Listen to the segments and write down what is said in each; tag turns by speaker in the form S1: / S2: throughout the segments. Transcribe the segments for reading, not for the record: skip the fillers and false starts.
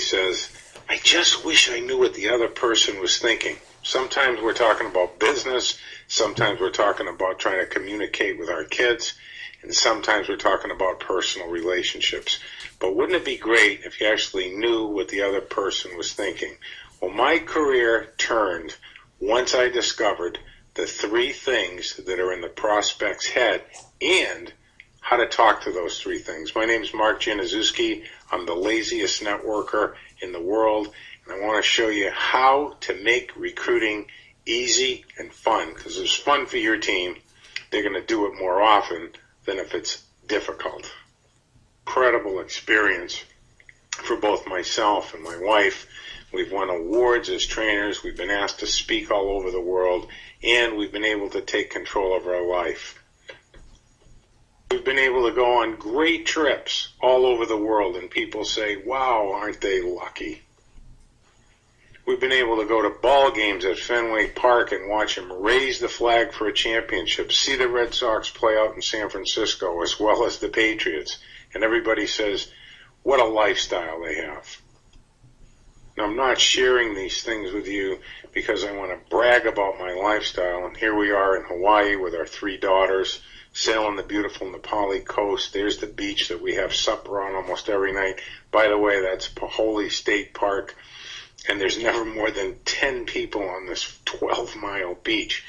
S1: says, I just wish I knew what the other person was thinking. Sometimes we're talking about business, sometimes we're talking about trying to communicate with our kids, and sometimes we're talking about personal relationships. But wouldn't it be great if you actually knew what the other person was thinking? Well, my career turned once I discovered the 3 things that are in the prospect's head and how to talk to those 3 things. My name is Mark Januszewski. I'm the laziest networker in the world, and I want to show you how to make recruiting easy and fun, because if it's fun for your team, they're going to do it more often than if it's difficult. Incredible experience for both myself and my wife. We've won awards as trainers, we've been asked to speak all over the world, and we've been able to take control of our life. We've been able to go on great trips all over the world, and people say, wow, aren't they lucky? We've been able to go to ball games at Fenway Park and watch them raise the flag for a championship, see the Red Sox play out in San Francisco as well as the Patriots, and everybody says, what a lifestyle they have. Now, I'm not sharing these things with you because I want to brag about my lifestyle, and here we are in Hawaii with our 3 daughters, sailing the beautiful Nepali coast. There's the beach that we have supper on almost every night. By the way, that's Paholi State Park, and there's never more than 10 people on this 12-mile beach.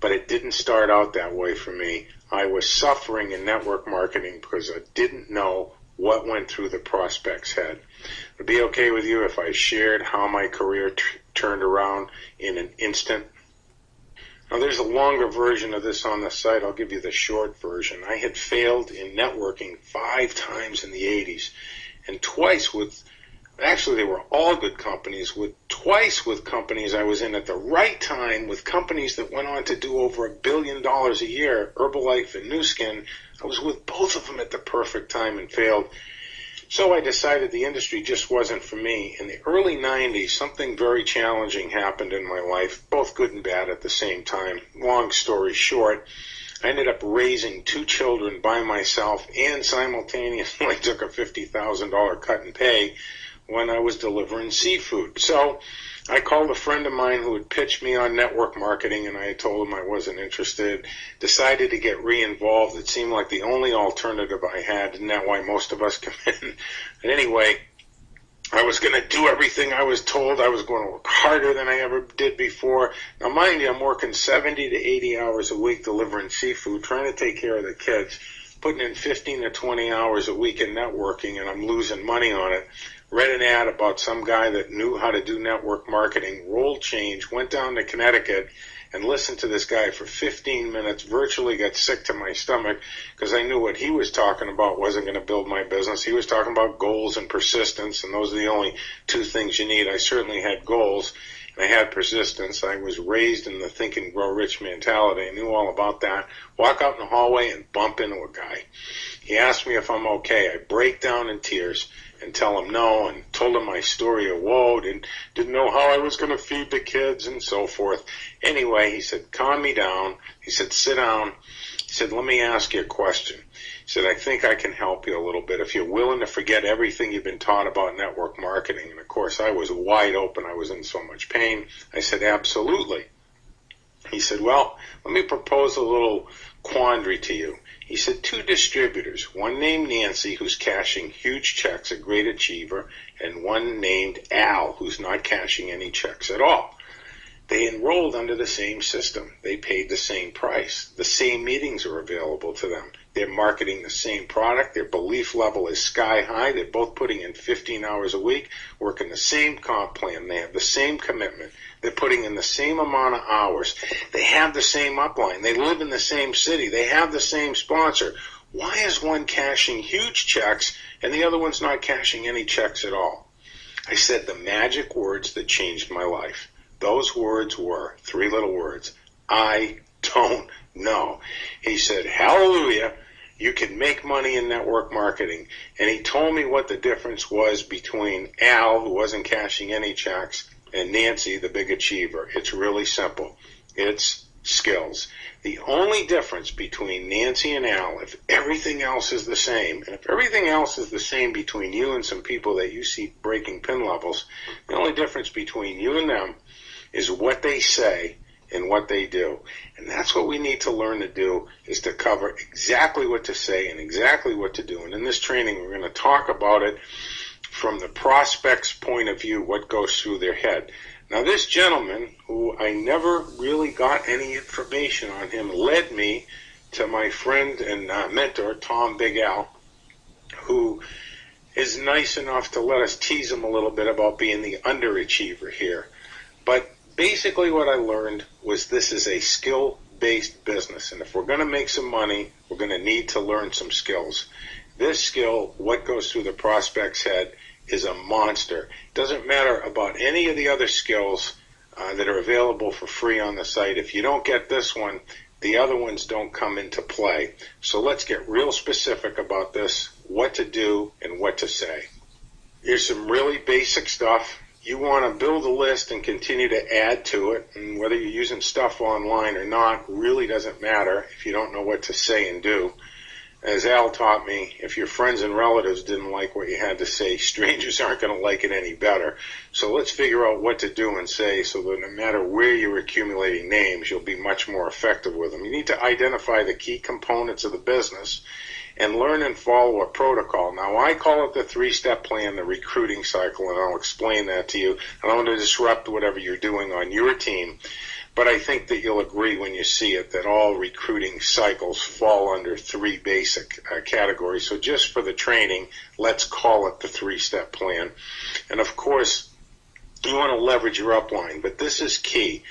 S1: But it didn't start out that way for me. I was suffering in network marketing because I didn't know what went through the prospect's head. It would be okay with you if I shared how my career turned around in an instant. Now, there's a longer version of this on the site. I'll give you the short version. I had failed in networking 5 times in the 80s, and twice with, actually they were all good companies, twice with companies I was in at the right time, with companies that went on to do over $1 billion a year, Herbalife and Nu Skin. I was with both of them at the perfect time and failed. So I decided the industry just wasn't for me. In the early 90s, something very challenging happened in my life, both good and bad at the same time. Long story short, I ended up raising 2 children by myself and simultaneously took a $50,000 cut in pay when I was delivering seafood. So I called a friend of mine who had pitched me on network marketing, and I had told him I wasn't interested. Decided to get re-involved. It seemed like the only alternative I had. Isn't that why most of us come in? And anyway, I was going to do everything I was told. I was going to work harder than I ever did before. Now, mind you, I'm working 70 to 80 hours a week delivering seafood, trying to take care of the kids, putting in 15 to 20 hours a week in networking, and I'm losing money on it. Read an ad about some guy that knew how to do network marketing, rolled change, went down to Connecticut, and listened to this guy for 15 minutes, virtually got sick to my stomach because I knew what he was talking about wasn't going to build my business. He was talking about goals and persistence, and those are the only 2 things you need. I certainly had goals, and I had persistence. I was raised in the think and grow rich mentality. I knew all about that. Walk out in the hallway and bump into a guy. He asked me if I'm okay. I break down in tears and tell him no, and told him my story of woe, and didn't know how I was going to feed the kids and so forth. Anyway, he said, calm me down. He said, sit down. He said, let me ask you a question. He said, I think I can help you a little bit if you're willing to forget everything you've been taught about network marketing. And of course, I was wide open. I was in so much pain. I said, absolutely. He said, well, let me propose a little quandary to you. He said, 2 distributors, one named Nancy, who's cashing huge checks, a great achiever, and one named Al, who's not cashing any checks at all. They enrolled under the same system. They paid the same price. The same meetings are available to them. They're marketing the same product. Their belief level is sky high. They're both putting in 15 hours a week, working the same comp plan. They have the same commitment. They're putting in the same amount of hours. They have the same upline. They live in the same city. They have the same sponsor. Why is one cashing huge checks and the other one's not cashing any checks at all? I said the magic words that changed my life. Those words were 3 little words. I don't know. He said, hallelujah, you can make money in network marketing. And he told me what the difference was between Al, who wasn't cashing any checks, and Nancy, the big achiever. It's really simple. It's skills. The only difference between Nancy and Al, if everything else is the same, and if everything else is the same between you and some people that you see breaking pin levels, the only difference between you and them is what they say and what they do. And that's what we need to learn to do, is to cover exactly what to say and exactly what to do. And in this training, we're going to talk about it from the prospect's point of view, what goes through their head. Now, this gentleman, who I never really got any information on him, led me to my friend and mentor, Tom Big Al, who is nice enough to let us tease him a little bit about being the underachiever here. But basically what I learned was this is a skill-based business, and if we're going to make some money, we're going to need to learn some skills. This skill, what goes through the prospect's head, is a monster. It doesn't matter about any of the other skills that are available for free on the site. If you don't get this one, the other ones don't come into play. So let's get real specific about this, what to do and what to say. Here's some really basic stuff. You want to build a list and continue to add to it, and whether you're using stuff online or not really doesn't matter if you don't know what to say and do. As Al taught me, if your friends and relatives didn't like what you had to say, strangers aren't going to like it any better. So let's figure out what to do and say so that no matter where you're accumulating names, you'll be much more effective with them. You need to identify the key components of the business and learn and follow a protocol. Now, I call it the three-step plan, the recruiting cycle, and I'll explain that to you. I don't want to disrupt whatever you're doing on your team, but I think that you'll agree when you see it that all recruiting cycles fall under three basic categories. So just for the training, let's call it the three-step plan. And of course, you want to leverage your upline, but this is key.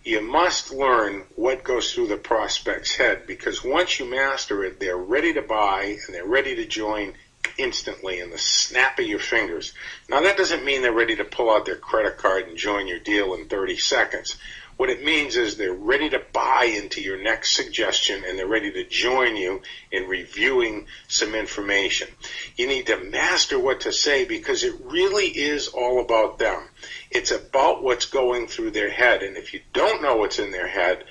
S1: You must learn what goes through the prospect's head, because once you master it, they're ready to buy and they're ready to join instantly in the snap of your fingers. Now, that doesn't mean they're ready to pull out their credit card and join your deal in 30 seconds. What it means is they're ready to buy into your next suggestion and they're ready to join you in reviewing some information. You need to master what to say, because it really is all about them. It's about what's going through their head, and if you don't know what's in their head,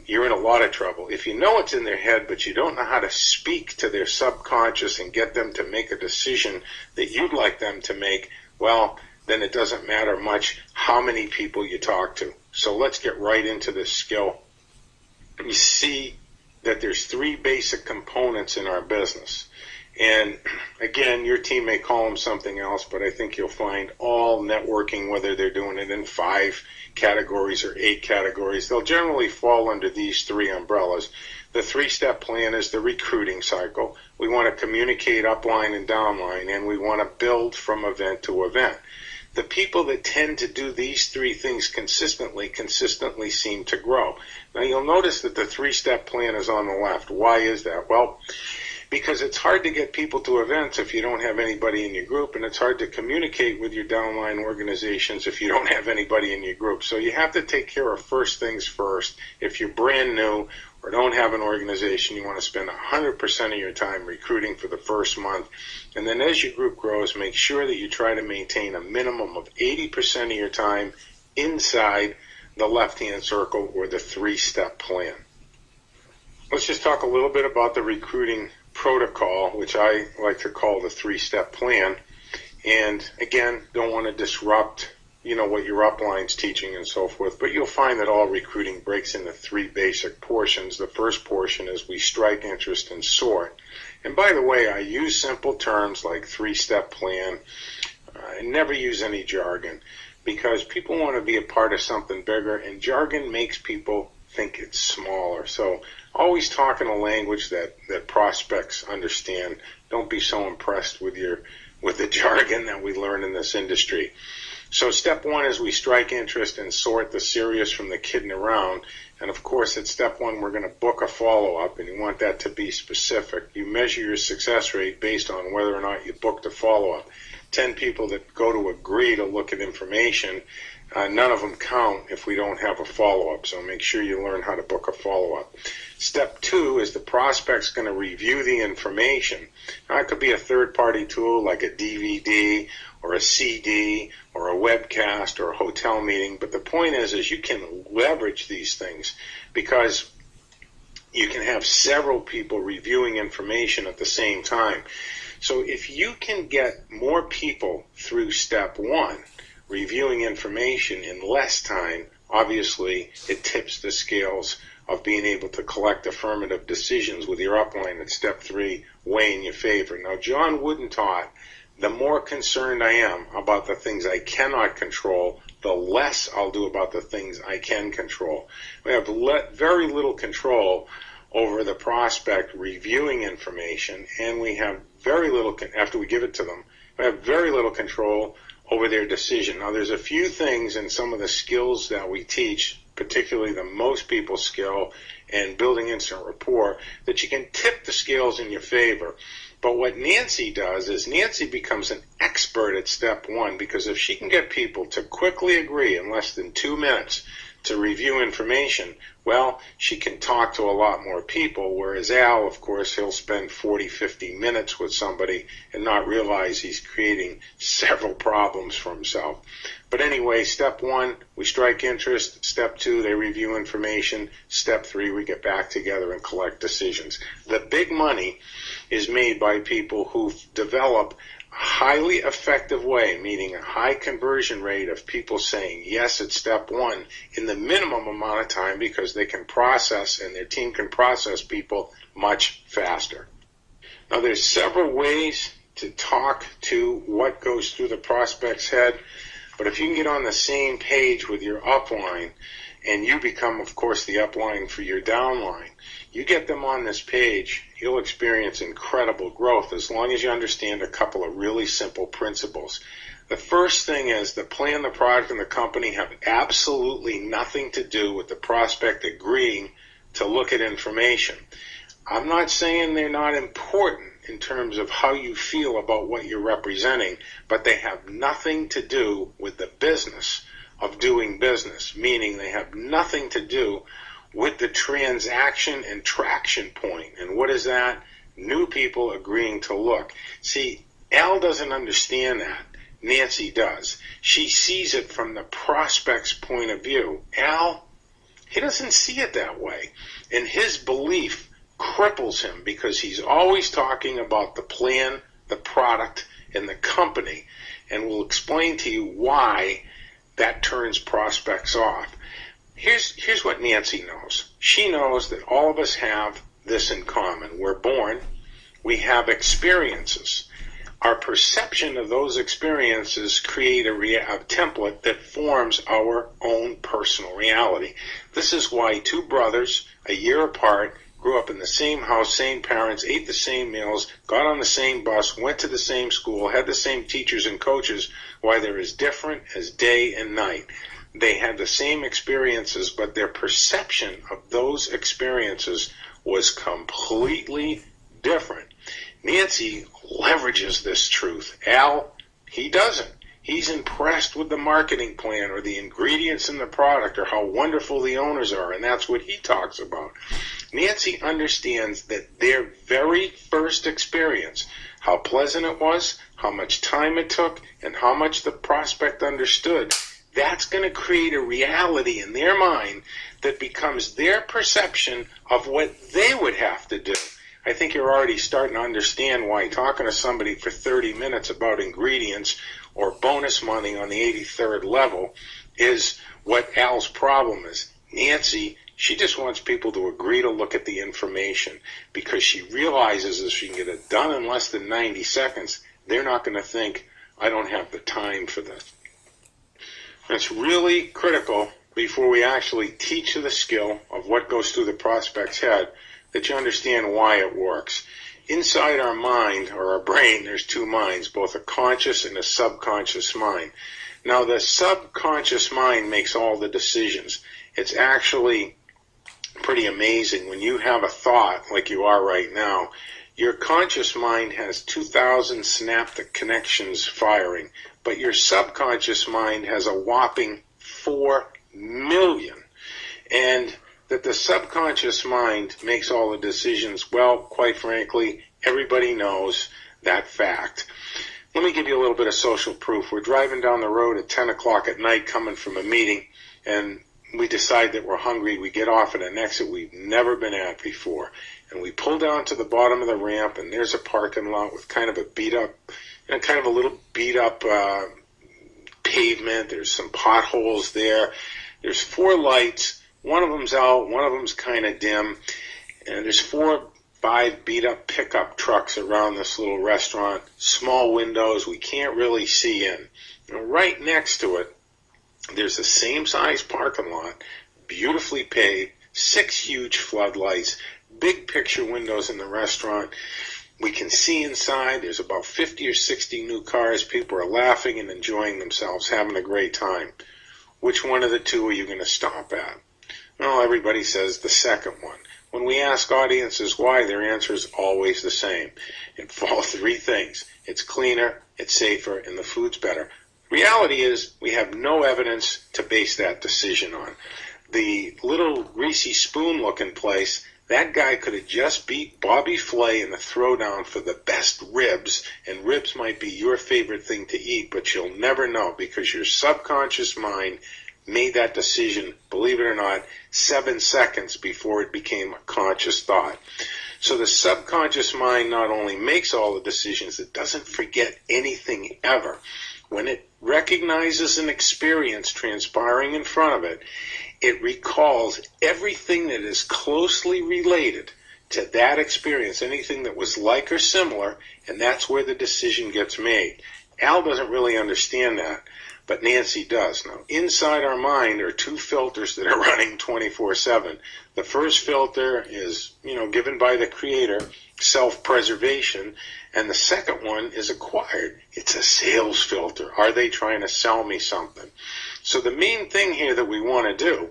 S1: you're in a lot of trouble. If you know what's in their head, but you don't know how to speak to their subconscious and get them to make a decision that you'd like them to make, well, then it doesn't matter much how many people you talk to. So let's get right into this skill. You see that there's three basic components in our business. And again, your team may call them something else, but I think you'll find all networking, whether they're doing it in 5 categories or 8 categories, they'll generally fall under these 3 umbrellas. The three-step plan is the recruiting cycle. We want to communicate upline and downline, and we want to build from event to event. The people that tend to do these 3 things consistently seem to grow. Now, you'll notice that the three-step plan is on the left. Why is that? Well, because it's hard to get people to events if you don't have anybody in your group, and it's hard to communicate with your downline organizations if you don't have anybody in your group. So you have to take care of first things first. If you're brand new or don't have an organization, you want to spend 100% of your time recruiting for the first month. And then as your group grows, make sure that you try to maintain a minimum of 80% of your time inside the left-hand circle or the three-step plan. Let's just talk a little bit about the recruiting protocol, which I like to call the three-step plan. And again, don't want to disrupt what your upline's teaching and so forth, but you'll find that all recruiting breaks into 3 basic portions. The first portion is we strike interest and sort. And by the way, I use simple terms like three-step plan. I never use any jargon, because people want to be a part of something bigger, and jargon makes people think it's smaller. So always talk in a language that prospects understand. Don't be so impressed with the jargon that we learn in this industry. So step 1 is we strike interest and sort the serious from the kidding around. And of course, at step 1, we're going to book a follow-up, and you want that to be specific. You measure your success rate based on whether or not you booked a follow-up. 10 people that go to agree to look at information, none of them count if we don't have a follow-up. So make sure you learn how to book a follow-up. Step 2 is the prospect's going to review the information. Now, it could be a third-party tool like a DVD or a CD or a webcast or a hotel meeting, but the point is you can leverage these things because you can have several people reviewing information at the same time. So if you can get more people through step 1, reviewing information in less time, obviously it tips the scales of being able to collect affirmative decisions with your upline at step 3 way in your favor. Now, John Wooden taught, the more concerned I am about the things I cannot control, the less I'll do about the things I can control. We have very little control over the prospect reviewing information, and we have very little, after we give it to them, we have very little control over their decision. Now, there's a few things in some of the skills that we teach, particularly the most people skill and building instant rapport, that you can tip the scales in your favor. But what Nancy does is Nancy becomes an expert at step 1, because if she can get people to quickly agree in less than 2 minutes to review information, well, she can talk to a lot more people, whereas Al, of course, he'll spend 40, 50 minutes with somebody and not realize he's creating several problems for himself. But anyway, step 1, we strike interest. Step 2, they review information. Step 3, we get back together and collect decisions. The big money is made by people who develop a highly effective way, meaning a high conversion rate of people saying yes at step 1 in the minimum amount of time, because they can process and their team can process people much faster. Now, there's several ways to talk to what goes through the prospect's head, but if you can get on the same page with your upline, and you become, of course, the upline for your downline, you get them on this page, you'll experience incredible growth as long as you understand a couple of really simple principles. The first thing is the plan, the product, and the company have absolutely nothing to do with the prospect agreeing to look at information. I'm not saying they're not important in terms of how you feel about what you're representing, but they have nothing to do with the business of doing business, meaning they have nothing to do with the transaction and traction point. And what is that? New people agreeing to look. See, Al doesn't understand that. Nancy does. She sees it from the prospect's point of view. Al, he doesn't see it that way. And his belief cripples him because he's always talking about the plan, the product, and the company. And we'll explain to you why that turns prospects off. Here's what Nancy knows. She knows that all of us have this in common. We're born. We have experiences. Our perception of those experiences create a template that forms our own personal reality. This is why two brothers, a year apart, grew up in the same house, same parents, ate the same meals, got on the same bus, went to the same school, had the same teachers and coaches, why they're as different as day and night. They had the same experiences, but their perception of those experiences was completely different. Nancy leverages this truth. Al, he doesn't. He's impressed with the marketing plan or the ingredients in the product or how wonderful the owners are, and that's what he talks about. Nancy understands that their very first experience, how pleasant it was, how much time it took, and how much the prospect understood, that's going to create a reality in their mind that becomes their perception of what they would have to do. I think you're already starting to understand why talking to somebody for 30 minutes about ingredients or bonus money on the 83rd level is what Al's problem is. Nancy, she just wants people to agree to look at the information because she realizes if she can get it done in less than 90 seconds, they're not going to think, I don't have the time for this. It's really critical before we actually teach the skill of what goes through the prospect's head that you understand why it works. Inside our mind, or our brain, there's two minds, both a conscious and a subconscious mind. Now, the subconscious mind makes all the decisions. It's actually pretty amazing. When you have a thought like you are right now, your conscious mind has 2,000 synaptic connections firing, but your subconscious mind has a whopping 4 million. And That the subconscious mind makes all the decisions, well, quite frankly, everybody knows that fact. Let me give you a little bit of social proof. We're driving down the road at 10 o'clock at night coming from a meeting, and we decide that we're hungry. We get off at an exit we've never been at before. And we pull down to the bottom of the ramp, and there's a parking lot with kind of a little beat up pavement. There's some potholes there. There's 4 lights. One of them's out, one of them's kind of dim. And there's 4, 5 beat up pickup trucks around this little restaurant. Small windows, we can't really see in. And right next to it, there's the same size parking lot, beautifully paved, 6 huge floodlights, big picture windows in the restaurant. We can see inside. There's about 50 or 60 new cars. People are laughing and enjoying themselves, having a great time. Which one of the 2 are you going to stop at? Well, everybody says the second one. When we ask audiences why, their answer is always the same. It follows 3 things. It's cleaner, it's safer, and the food's better. Reality is we have no evidence to base that decision on. The little greasy spoon-looking place, that guy could have just beat Bobby Flay in the throwdown for the best ribs, and ribs might be your favorite thing to eat, but you'll never know because your subconscious mind made that decision, believe it or not, 7 seconds before it became a conscious thought. So the subconscious mind not only makes all the decisions, it doesn't forget anything ever. When it recognizes an experience transpiring in front of it, it recalls everything that is closely related to that experience, anything that was like or similar, and that's where the decision gets made. Al doesn't really understand that, but Nancy does. Now, inside our mind are 2 filters that are running 24/7. The first filter is, given by the Creator, self-preservation, and the second one is acquired. It's a sales filter. Are they trying to sell me something? So the main thing here that we want to do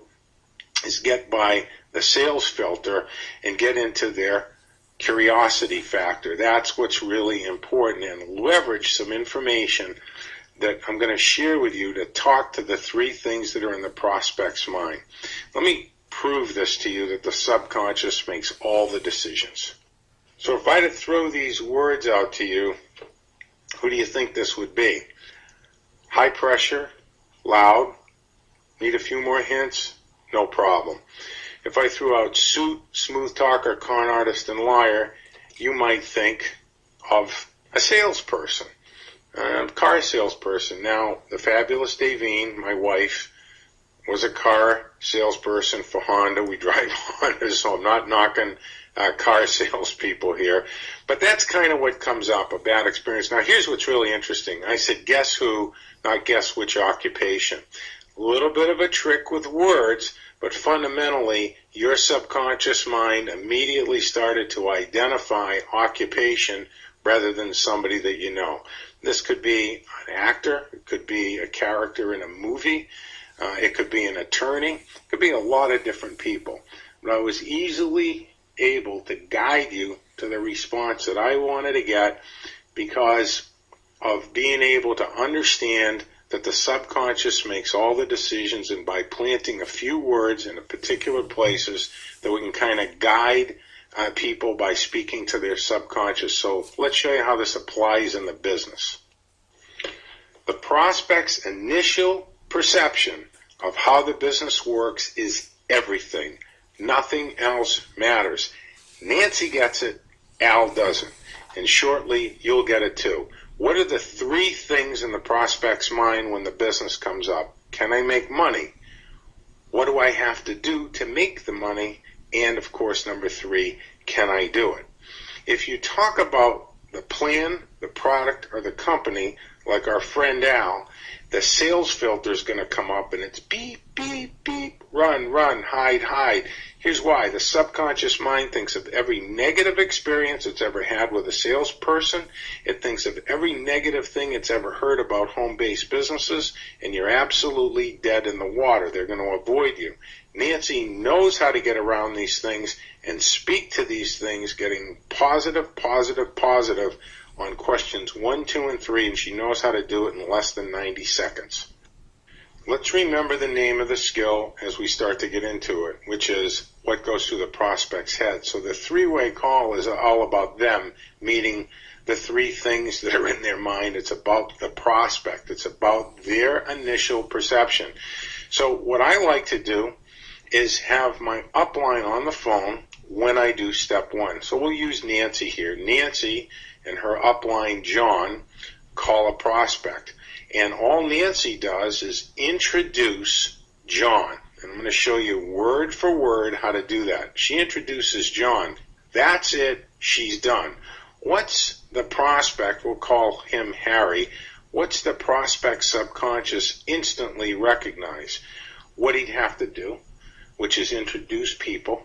S1: is get by the sales filter and get into their curiosity factor. That's what's really important, and leverage some information that I'm going to share with you to talk to the 3 things that are in the prospect's mind. Let me prove this to you, that the subconscious makes all the decisions. So if I had to throw these words out to you, who do you think this would be? High pressure, loud, need a few more hints? No problem. If I threw out suit, smooth talker, con artist, and liar, you might think of a salesperson. Car salesperson. Now, the fabulous Davine, my wife, was a car salesperson for Honda. We drive Honda, so I'm not knocking car salespeople here. But that's kind of what comes up, a bad experience. Now, here's what's really interesting. I said guess who, not guess which occupation. A little bit of a trick with words, but fundamentally, your subconscious mind immediately started to identify occupation rather than somebody that you know. This could be an actor, it could be a character in a movie, it could be an attorney, it could be a lot of different people. But I was easily able to guide you to the response that I wanted to get because of being able to understand that the subconscious makes all the decisions, and by planting a few words in particular places that we can kind of guide people by speaking to their subconscious. So let's show you how this applies in the business. The prospect's initial perception of how the business works is everything. Nothing else matters. Nancy gets it, Al doesn't. And shortly, you'll get it too. What are the 3 things in the prospect's mind when the business comes up? Can I make money? What do I have to do to make the money? And, of course, number 3, can I do it? If you talk about the plan, the product, or the company, like our friend Al, the sales filter is going to come up and it's beep, beep, beep, run, run, hide, hide. Here's why. The subconscious mind thinks of every negative experience it's ever had with a salesperson. It thinks of every negative thing it's ever heard about home-based businesses, and you're absolutely dead in the water. They're going to avoid you. Nancy knows how to get around these things and speak to these things, getting positive, positive, positive on questions 1, 2, and 3, and she knows how to do it in less than 90 seconds. Let's remember the name of the skill as we start to get into it, which is what goes through the prospect's head. So the three-way call is all about them meeting the three things that are in their mind. It's about the prospect. It's about their initial perception. So what I like to do is have my upline on the phone when I do step one. So we'll use Nancy here. Nancy and her upline, John, call a prospect. And all Nancy does is introduce John. And I'm going to show you word for word how to do that. She introduces John. That's it. She's done. What's the prospect? We'll call him Harry. What's the prospect subconscious instantly recognize? What he'd have to do, which is introduce people,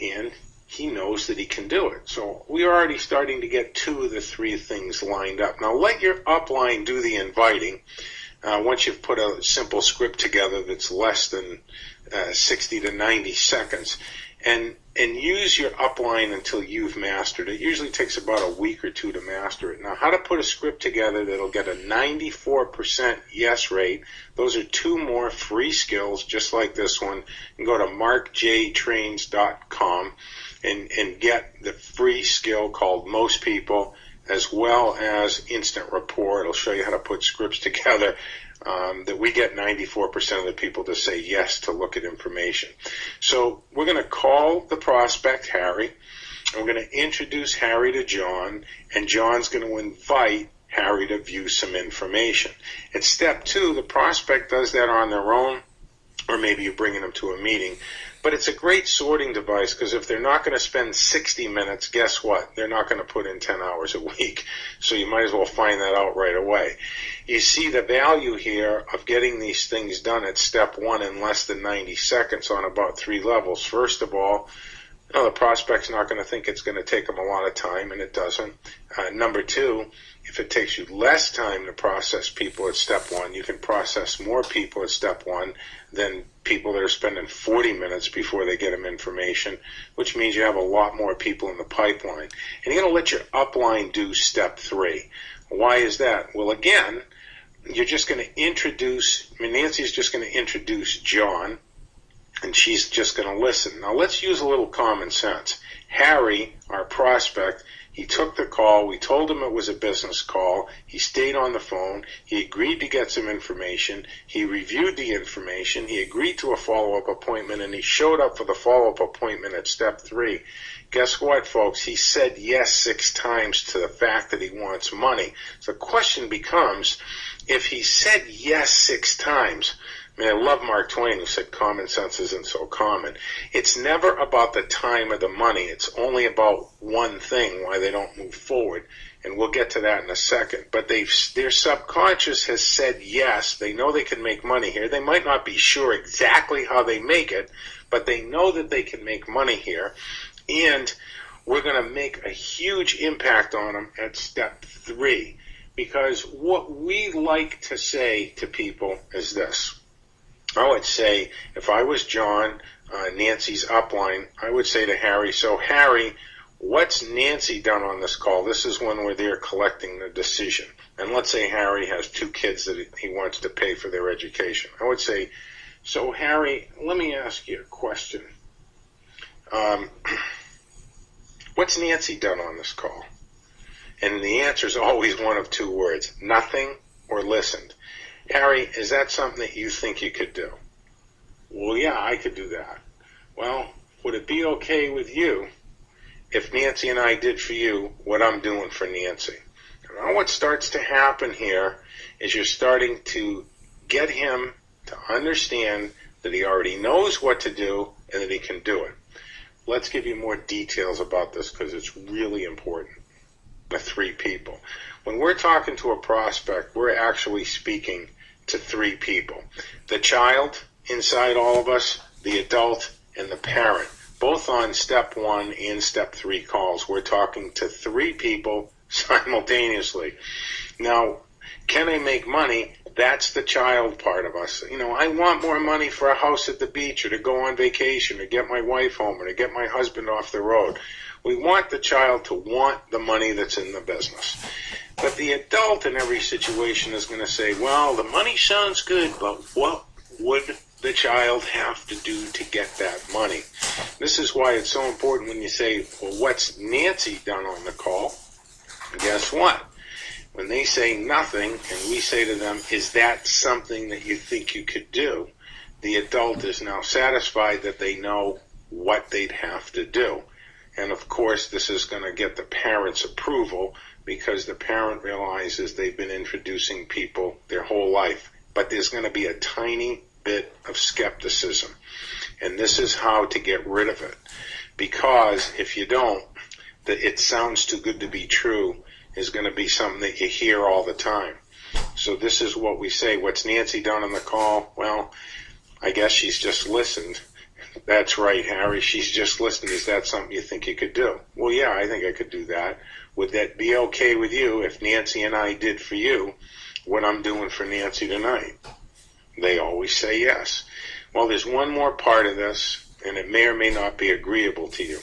S1: and he knows that he can do it. So we're already starting to get two of the three things lined up. Now let your upline do the inviting. Once you've put a simple script together that's less than 60 to 90 seconds, and use your upline until you've mastered it. It usually takes about a week or two to master it. Now, how to put a script together that'll get a 94% yes rate. Those are two more free skills just like this one. You can go to markjtrains.com and get the free skill called Most People, as well as Instant Rapport. It'll show you how to put scripts together that we get 94% of the people to say yes to look at information. So we're going to call the prospect Harry, and we're going to introduce Harry to John, and John's going to invite Harry to view some information. At step two, the prospect does that on their own, or maybe you're bringing them to a meeting. But it's a great sorting device, because if they're not going to spend 60 minutes, guess what? They're not going to put in 10 hours a week. So you might as well find that out right away. You see the value here of getting these things done at step one in less than 90 seconds on about three levels. First of all, the prospect's not going to think it's going to take them a lot of time, and it doesn't. Number two, if it takes you less time to process people at step one, you can process more people at step one than people that are spending 40 minutes before they get them information, which means you have a lot more people in the pipeline. And you're going to let your upline do step three. Why is that? Well, again, you're just going to introduce, Nancy's just going to introduce John, and she's just going to listen. Now, let's use a little common sense. Harry, our prospect, he took the call. We told him it was a business call. He stayed on the phone. He agreed to get some information. He reviewed the information. He agreed to a follow-up appointment, and he showed up for the follow-up appointment at step three. Guess what, folks? He said yes 6 times to the fact that he wants money. So the question becomes, if he said yes 6 times, I love Mark Twain, who said common sense isn't so common. It's never about the time or the money. It's only about one thing, why they don't move forward. And we'll get to that in a second. But their subconscious has said yes. They know they can make money here. They might not be sure exactly how they make it, but they know that they can make money here. And we're going to make a huge impact on them at step 3. Because what we like to say to people is this. I would say, if I was John, Nancy's upline, I would say to Harry, so Harry, what's Nancy done on this call? This is when we're there collecting the decision. And let's say Harry has 2 kids that he wants to pay for their education. I would say, so Harry, let me ask you a question. What's Nancy done on this call? And the answer is always one of 2 words, nothing or listened. Harry, is that something that you think you could do? Well, yeah, I could do that. Well, would it be okay with you if Nancy and I did for you what I'm doing for Nancy? Now what starts to happen here is you're starting to get him to understand that he already knows what to do and that he can do it. Let's give you more details about this because it's really important. The 3 people. When we're talking to a prospect, we're actually speaking to 3 people. The child inside all of us, the adult, and the parent. Both on step 1 and step 3 calls. We're talking to 3 people simultaneously. Now, can I make money? That's the child part of us. I want more money for a house at the beach, or to go on vacation, or get my wife home, or to get my husband off the road. We want the child to want the money that's in the business. But the adult in every situation is going to say, well, the money sounds good, but what would the child have to do to get that money? This is why it's so important when you say, well, what's Nancy done on the call? And guess what? When they say nothing and we say to them, is that something that you think you could do? The adult is now satisfied that they know what they'd have to do. And of course, this is going to get the parent's approval because the parent realizes they've been introducing people their whole life. But there's going to be a tiny bit of skepticism. And this is how to get rid of it. Because if you don't, it sounds too good to be true is going to be something that you hear all the time. So this is what we say. What's Nancy done on the call? Well, I guess she's just listened. That's right, Harry. She's just listened. Is that something you think you could do? Well, yeah, I think I could do that. Would that be okay with you if Nancy and I did for you what I'm doing for Nancy tonight? They always say yes. Well, there's one more part of this, and it may or may not be agreeable to you.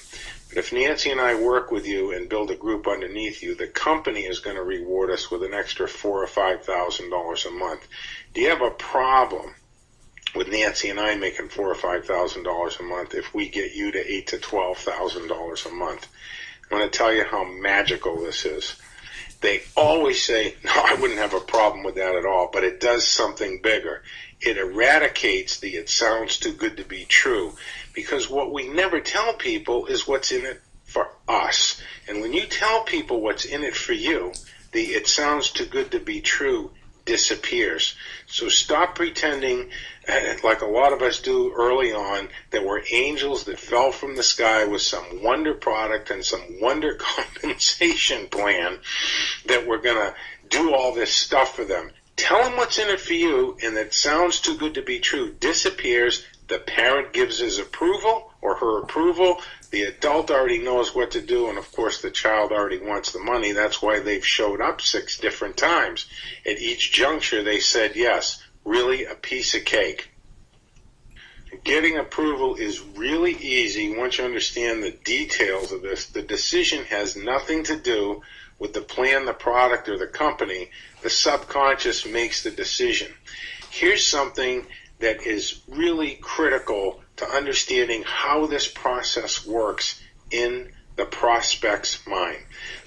S1: But if Nancy and I work with you and build a group underneath you, the company is going to reward us with an extra $4,000 or $5,000 a month. Do you have a problem with Nancy and I making $4,000 or $5,000 a month if we get you to $8,000 to $12,000 a month? I'm going to tell you how magical this is. They always say, no, I wouldn't have a problem with that at all, but it does something bigger. It eradicates the it sounds too good to be true, because what we never tell people is what's in it for us. And when you tell people what's in it for you, the it sounds too good to be true disappears. So stop pretending, like a lot of us do early on, that we're angels that fell from the sky with some wonder product and some wonder compensation plan that we're going to do all this stuff for them. Tell them what's in it for you, and that sounds too good to be true disappears. The parent gives his approval or her approval. The adult already knows what to do, and of course the child already wants the money. That's why they've showed up 6 different times. At each juncture they said yes. Really a piece of cake. Getting approval is really easy once you understand the details of this. The decision has nothing to do with the plan, the product, or the company. The subconscious makes the decision. Here's something that is really critical to understanding how this process works in the prospect's mind.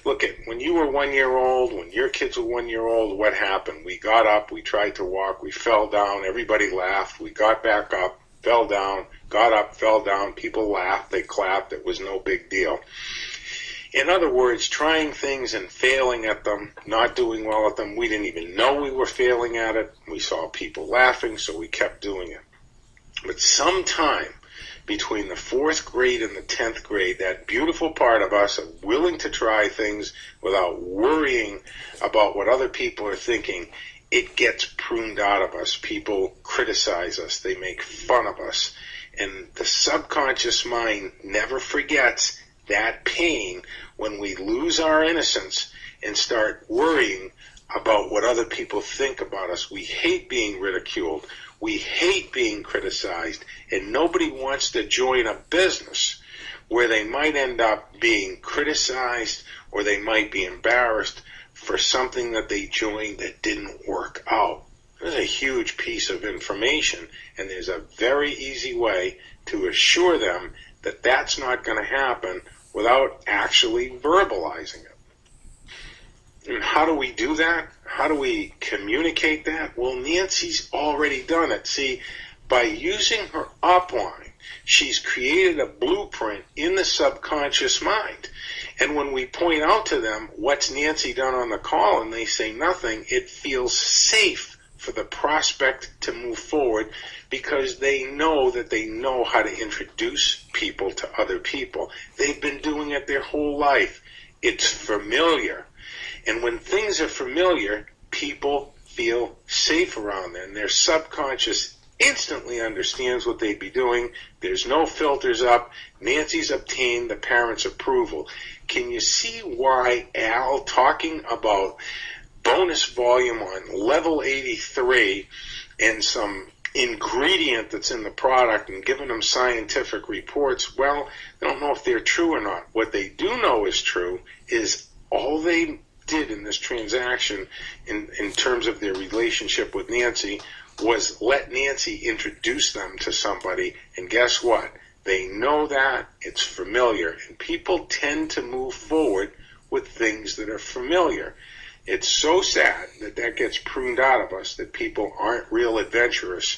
S1: Look at when you were 1 year old, when your kids were 1 year old, what happened? We got up, we tried to walk, we fell down, everybody laughed, we got back up, fell down, got up, fell down, people laughed, they clapped, it was no big deal. In other words, trying things and failing at them, not doing well at them, we didn't even know we were failing at it. We saw people laughing, so we kept doing it. But sometime between the 4th grade and the 10th grade, that beautiful part of us of willing to try things without worrying about what other people are thinking, it gets pruned out of us. People criticize us. They make fun of us. And the subconscious mind never forgets that pain when we lose our innocence and start worrying about what other people think about us. We hate being ridiculed. We hate being criticized. And nobody wants to join a business where they might end up being criticized or they might be embarrassed for something that they joined that didn't work out. There's a huge piece of information, and there's a very easy way to assure them that that's not going to happen without actually verbalizing it. And how do we do that? How do we communicate that? Well, Nancy's already done it. See, by using her upline, she's created a blueprint in the subconscious mind. And when we point out to them, what's Nancy done on the call, and they say nothing, it feels safe for the prospect to move forward because they know that they know how to introduce people to other people. They've been doing it their whole life. It's familiar. And when things are familiar, people feel safe around them. Their subconscious instantly understands what they'd be doing. There's no filters up. Nancy's obtained the parents' approval. Can you see why Al talking about bonus volume on level 83 and some ingredient that's in the product and giving them scientific reports, well, they don't know if they're true or not. What they do know is true is all they did in this transaction in terms of their relationship with Nancy was let Nancy introduce them to somebody, and guess what? They know that, it's familiar, and people tend to move forward with things that are familiar. It's so sad that that gets pruned out of us, that people aren't real adventurous.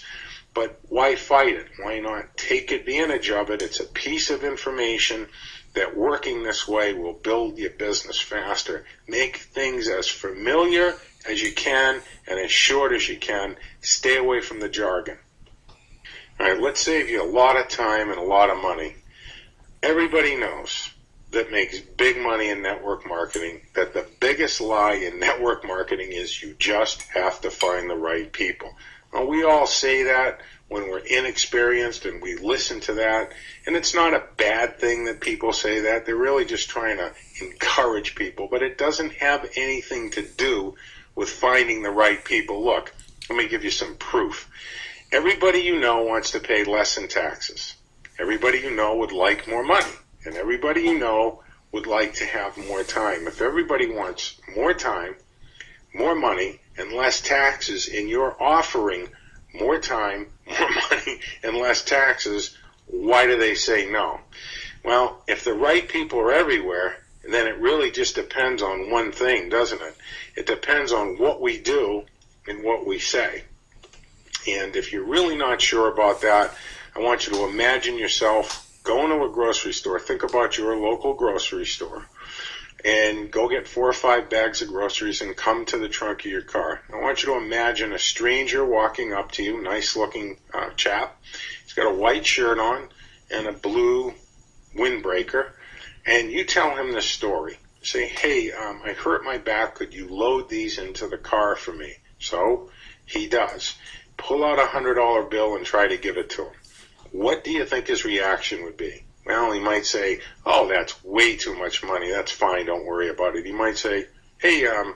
S1: But why fight it? Why not take advantage of it? It's a piece of information that working this way will build your business faster. Make things as familiar as you can and as short as you can. Stay away from the jargon. All right, let's save you a lot of time and a lot of money. Everybody knows that makes big money in network marketing that the biggest lie in network marketing is you just have to find the right people. Well, we all say that when we're inexperienced, and we listen to that, and it's not a bad thing that people say that. They're really just trying to encourage people, but it doesn't have anything to do with finding the right people. Look, let me give you some proof. Everybody you know wants to pay less in taxes. Everybody you know would like more money, and everybody you know would like to have more time. If everybody wants more time, more money, and less taxes, and you're offering more time, more money, and less taxes, why do they say no? Well, if the right people are everywhere, then it really just depends on one thing, doesn't it? It depends on what we do and what we say. And if you're really not sure about that, I want you to imagine yourself going to a grocery store. Think about your local grocery store. And go get 4 or 5 bags of groceries and come to the trunk of your car. I want you to imagine a stranger walking up to you, nice-looking chap. He's got a white shirt on and a blue windbreaker, and you tell him this story. Say, hey, I hurt my back. Could you load these into the car for me? So he does. Pull out a $100 bill and try to give it to him. What do you think his reaction would be? Well, he might say, oh, that's way too much money. That's fine. Don't worry about it. He might say, hey, why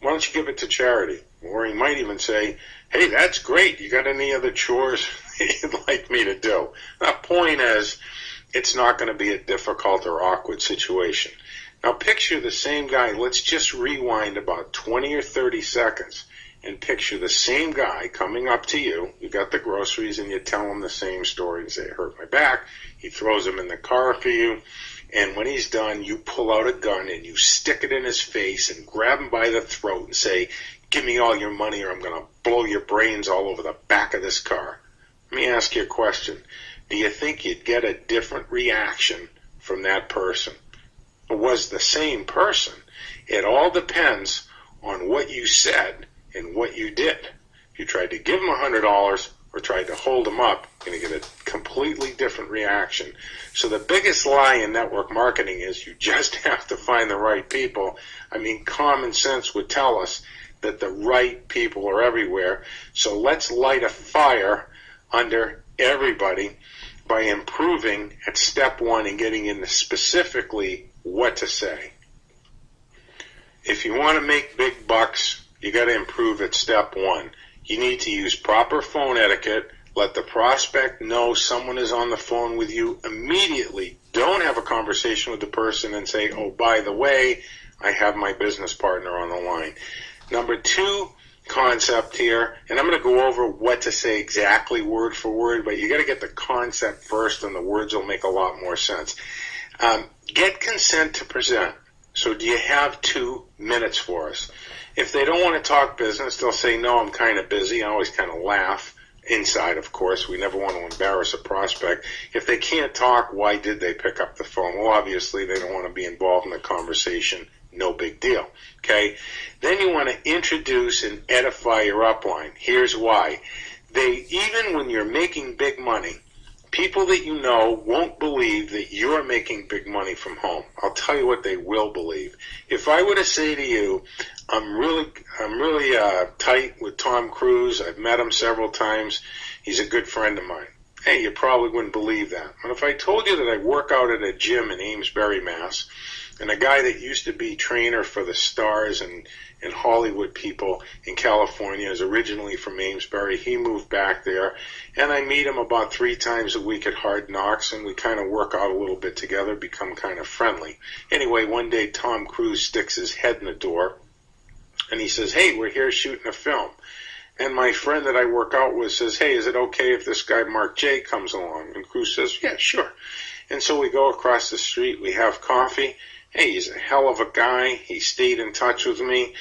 S1: don't you give it to charity? Or he might even say, hey, that's great. You got any other chores you'd like me to do? The point is, it's not going to be a difficult or awkward situation. Now, picture the same guy. Let's just rewind about 20 or 30 seconds and picture the same guy coming up to you. You got the groceries, and you tell him the same story. You say, I hurt my back. He throws them in the car for you, and when he's done, you pull out a gun and you stick it in his face and grab him by the throat and say, give me all your money or I'm going to blow your brains all over the back of this car. Let me ask you a question. Do you think you'd get a different reaction from that person? It was the same person. It all depends on what you said and what you did. If you tried to give him $100 or tried to hold him up, you're going to get a completely different reaction. So the biggest lie in network marketing is you just have to find the right people. I mean, common sense would tell us that the right people are everywhere. So let's light a fire under everybody by improving at step 1 and getting into specifically what to say. If you want to make big bucks, you got to improve at step 1. You need to use proper phone etiquette. Let the prospect know someone is on the phone with you immediately. Don't have a conversation with the person and say, oh, by the way, I have my business partner on the line. Number 2 concept here, and I'm going to go over what to say exactly word for word, but you got to get the concept first and the words will make a lot more sense. Get consent to present. So do you have 2 minutes for us? If they don't want to talk business, they'll say, no, I'm kind of busy. I always kind of laugh. Inside, of course. We never want to embarrass a prospect. If they can't talk, why did they pick up the phone? Well, obviously, they don't want to be involved in the conversation. No big deal. Okay? Then you want to introduce and edify your upline. Here's why. Even when you're making big money, people that you know won't believe that you're making big money from home. I'll tell you what they will believe. If I were to say to you, I'm really tight with Tom Cruise. I've met him several times. He's a good friend of mine. Hey, you probably wouldn't believe that. But if I told you that I work out at a gym in Amesbury, Mass., and a guy that used to be trainer for the Stars and and Hollywood people in California. Is originally from Amesbury. He moved back there, and I meet him about 3 times a week at Hard Knocks, and we kind of work out a little bit together, become kind of friendly. Anyway, one day Tom Cruise sticks his head in the door, and he says, "Hey, we're here shooting a film." And my friend that I work out with says, "Hey, is it okay if this guy Mark J comes along?" And Cruise says, "Yeah, sure." And so we go across the street, we have coffee. Hey, he's a hell of a guy. He stayed in touch with me.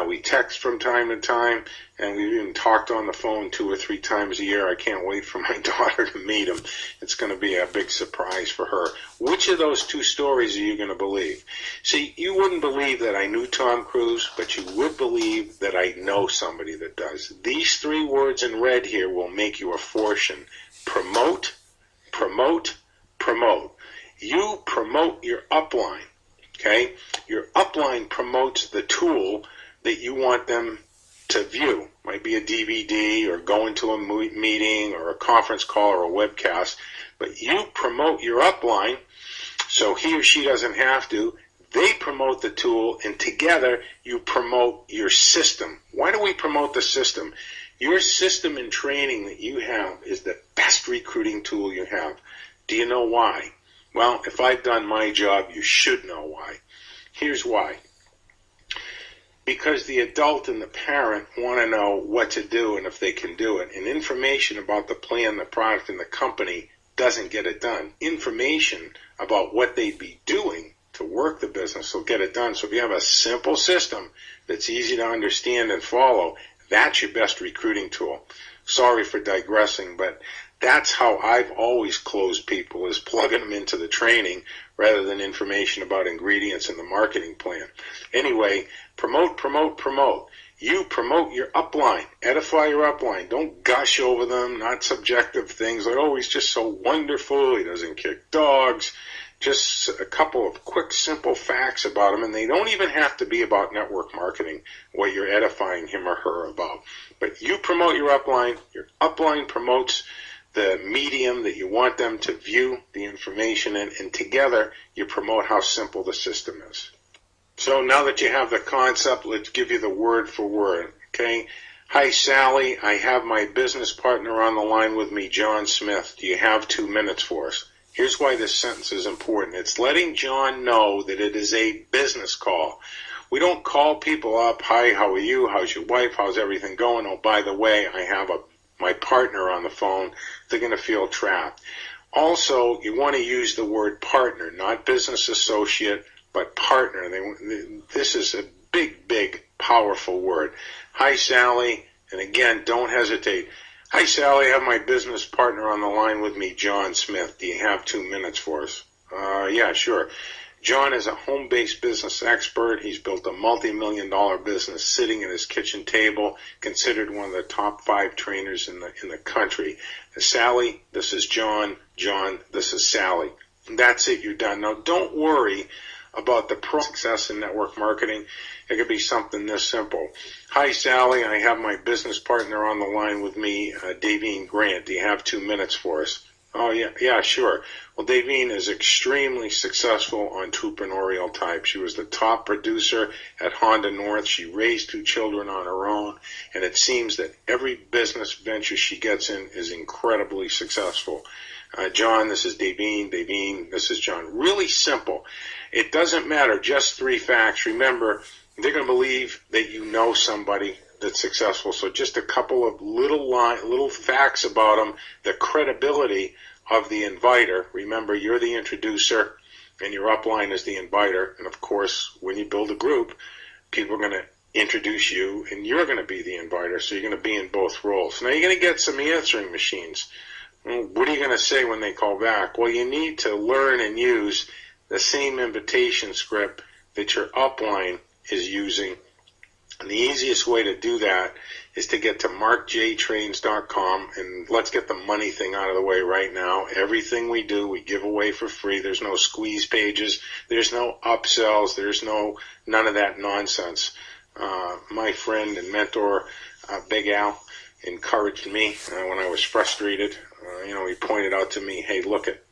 S1: We text from time to time, and we've even talked on the phone 2 or 3 times a year. I can't wait for my daughter to meet him. It's going to be a big surprise for her. Which of those 2 stories are you going to believe? See, you wouldn't believe that I knew Tom Cruise, but you would believe that I know somebody that does. These 3 words in red here will make you a fortune. Promote, promote, promote. You promote your upline. Okay, your upline promotes the tool that you want them to view. Might be a DVD or go into a meeting or a conference call or a webcast. But you promote your upline so he or she doesn't have to. They promote the tool, and together you promote your system. Why do we promote the system? Your system and training that you have is the best recruiting tool you have. Do you know why? Well, if I've done my job, you should know why. Here's why. Because the adult and the parent want to know what to do and if they can do it. And information about the plan, the product, and the company doesn't get it done. Information about what they'd be doing to work the business will get it done. So if you have a simple system that's easy to understand and follow, that's your best recruiting tool. Sorry for digressing, but that's how I've always closed people, is plugging them into the training rather than information about ingredients in the marketing plan. Anyway, promote, promote, promote. You promote your upline. Edify your upline. Don't gush over them, not subjective things like, "Oh, he's just so wonderful. He doesn't kick dogs." Just a couple of quick, simple facts about him, and they don't even have to be about network marketing, what you're edifying him or her about. But you promote your upline promotes the medium that you want them to view the information in, and together you promote how simple the system is. So now that you have the concept, let's give you the word for word, okay? "Hi, Sally. I have my business partner on the line with me, John Smith. Do you have 2 minutes for us?" Here's why this sentence is important. It's letting John know that it is a business call. We don't call people up, "Hi, how are you? How's your wife? How's everything going? Oh, by the way, I have my partner on the phone." They're going to feel trapped. Also, you want to use the word partner, not business associate, but partner. This is a big, big, powerful word. "Hi, Sally." And again, don't hesitate. "Hi, Sally. I have my business partner on the line with me, John Smith. Do you have 2 minutes for us?" Yeah, sure. John is a home-based business expert. He's built a multi-million-dollar business sitting at his kitchen table, considered one of the top 5 trainers in the country. "Sally, this is John. John, this is Sally." And that's it. You're done. Now, don't worry about the success in network marketing. It could be something this simple. "Hi, Sally. I have my business partner on the line with me, Davine Grant. Do you have 2 minutes for us?" "Oh, yeah, sure." Well, Davine is extremely successful entrepreneurial type. She was the top producer at Honda North. She raised 2 children on her own, and it seems that every business venture she gets in is incredibly successful. "John, this is Davine. Davine, this is John." Really simple. It doesn't matter, just 3 facts. Remember, they're going to believe that you know somebody that's successful. So just a couple of little facts about them, the credibility of the inviter. Remember, you're the introducer and your upline is the inviter. And of course, when you build a group, people are going to introduce you and you're going to be the inviter. So you're going to be in both roles. Now you're going to get some answering machines. What are you going to say when they call back? Well, you need to learn and use the same invitation script that your upline is using. And the easiest way to do that is to get to markjtrains.com, and let's get the money thing out of the way right now. Everything we do, we give away for free. There's no squeeze pages. There's no upsells. There's none of that nonsense. My friend and mentor, Big Al, encouraged me when I was frustrated. He pointed out to me, "Hey, look it.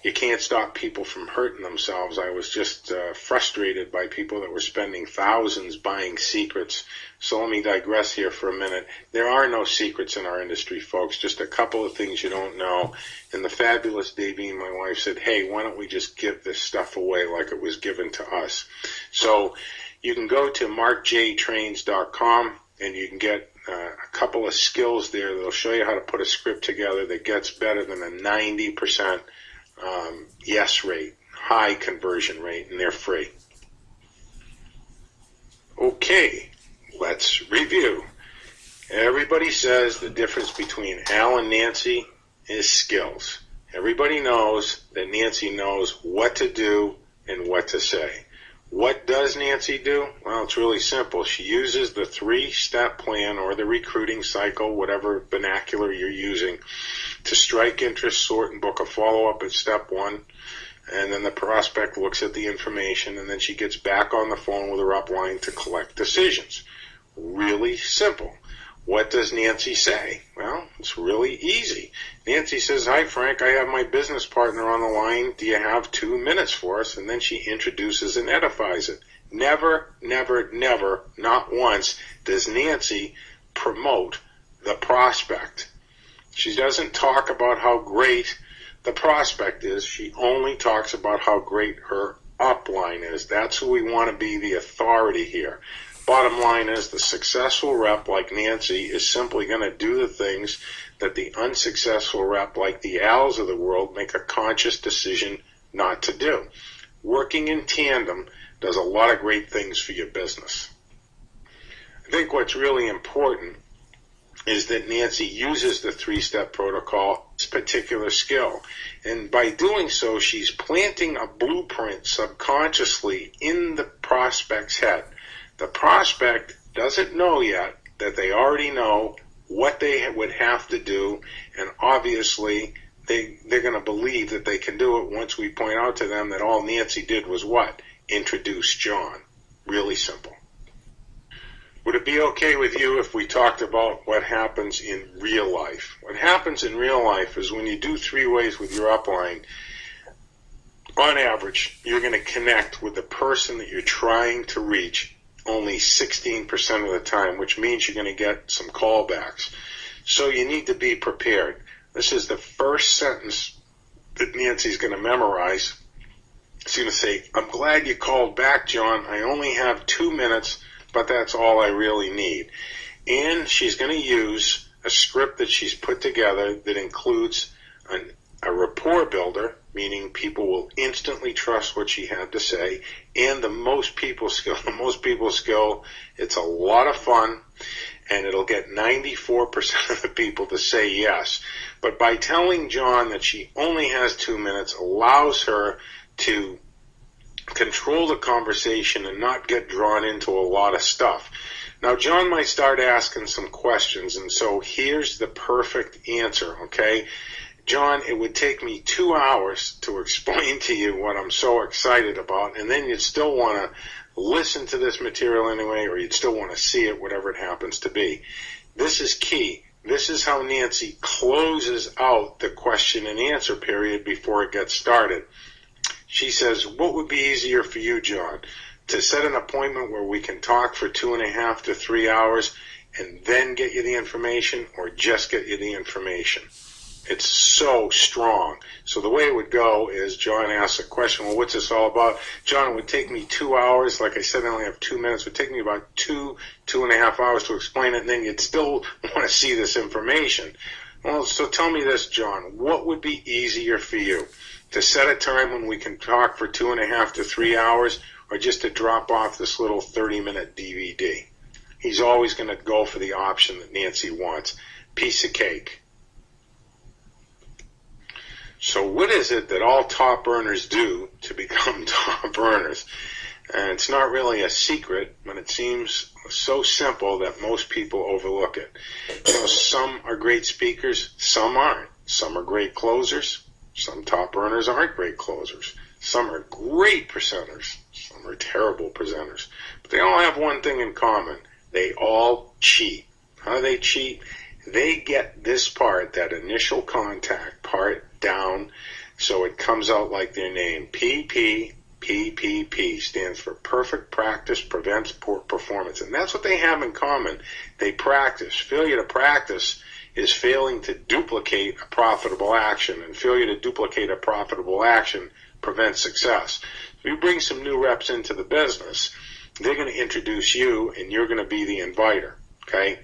S1: you can't stop people from hurting themselves. I was just frustrated by people that were spending thousands buying secrets. So let me digress here for a minute. There are no secrets in our industry, folks, just a couple of things you don't know. And the fabulous Davine, my wife, said, hey, why don't we just give this stuff away like it was given to us? So you can go to markjtrains.com and you can get a couple of skills there that'll show you how to put a script together that gets better than a 90% yes rate, high conversion rate, and they're free. Okay, let's review. Everybody says the difference between Al and Nancy is skills. Everybody knows that Nancy knows what to do and what to say. What does Nancy do? Well, it's really simple. She uses the 3-step plan or the recruiting cycle, whatever vernacular you're using, to strike interest, sort, and book a follow-up at step 1. And then the prospect looks at the information, and then she gets back on the phone with her upline to collect decisions. Really simple. What does Nancy say? Well, it's really easy. Nancy says, hi, Frank, I have my business partner on the line. Do you have 2 minutes for us? And then she introduces and edifies it. Never, never, never, not once, does Nancy promote the prospect. She doesn't talk about how great the prospect is. She only talks about how great her upline is. That's who we want to be the authority here. Bottom line is the successful rep like Nancy is simply going to do the things that the unsuccessful rep like the Als of the world make a conscious decision not to do. Working in tandem does a lot of great things for your business. I think what's really important is that Nancy uses the 3-step protocol, this particular skill. And by doing so, she's planting a blueprint subconsciously in the prospect's head. The prospect doesn't know yet that they already know what they would have to do, and obviously they're going to believe that they can do it once we point out to them that all Nancy did was what? Introduce John. Really simple. Would it be okay with you if we talked about what happens in real life? What happens in real life is when you do 3 ways with your upline, on average, you're going to connect with the person that you're trying to reach only 16% of the time, which means you're going to get some callbacks. So you need to be prepared. This is the first sentence that Nancy's going to memorize. She's going to say, I'm glad you called back, John. I only have 2 minutes, but that's all I really need. And she's going to use a script that she's put together that includes a rapport builder, meaning people will instantly trust what she had to say, and the most people skill. The most people skill, it's a lot of fun, and it'll get 94% of the people to say yes. But by telling John that she only has 2 minutes allows her to control the conversation and not get drawn into a lot of stuff. Now, John might start asking some questions, and so here's the perfect answer, okay? John, it would take me 2 hours to explain to you what I'm so excited about, and then you'd still want to listen to this material anyway, or you'd still want to see it, whatever it happens to be. This is key. This is how Nancy closes out the question and answer period before it gets started. She says, what would be easier for you, John? To set an appointment where we can talk for 2.5 to 3 hours and then get you the information, or just get you the information? It's so strong. So the way it would go is John asks a question, well, what's this all about? John, it would take me 2 hours. Like I said, I only have 2 minutes. It would take me about 2.5 hours to explain it, and then you'd still want to see this information. Well, so tell me this, John. What would be easier for you? To set a time when we can talk for 2.5 to 3 hours, or just to drop off this little 30-minute DVD? He's always going to go for the option that Nancy wants. Piece of cake. So what is it that all top earners do to become top earners? And it's not really a secret, but it seems so simple that most people overlook it. Some are great speakers, some aren't. Some are great closers. Some top earners aren't great closers. Some are great presenters. Some are terrible presenters. But they all have one thing in common. They all cheat. How do they cheat? they get this part, that initial contact part, down so it comes out like their name. PPPPP stands for Perfect Practice Prevents Poor Performance. And that's what they have in common. They practice. Failure to practice is failing to duplicate a profitable action. And failure to duplicate a profitable action prevents success. If you bring some new reps into the business, they're going to introduce you, and you're going to be the inviter. Okay?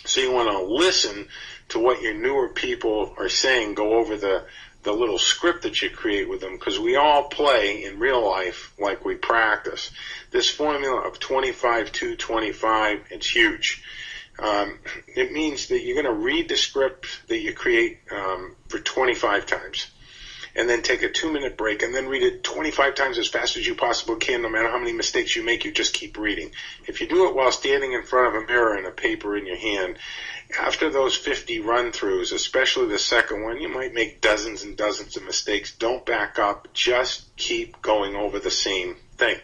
S1: So you want to listen to what your newer people are saying. Go over the little script that you create with them, because we all play in real life like we practice. This formula of 25-2-25, it's huge. It means that you're going to read the script that you create for 25 times, and then take a 2-minute break, and then read it 25 times as fast as you possibly can. No matter how many mistakes you make, you just keep reading. If you do it while standing in front of a mirror and a paper in your hand, after those 50 run-throughs, especially the second one, you might make dozens and dozens of mistakes. Don't back up. Just keep going over the same thing.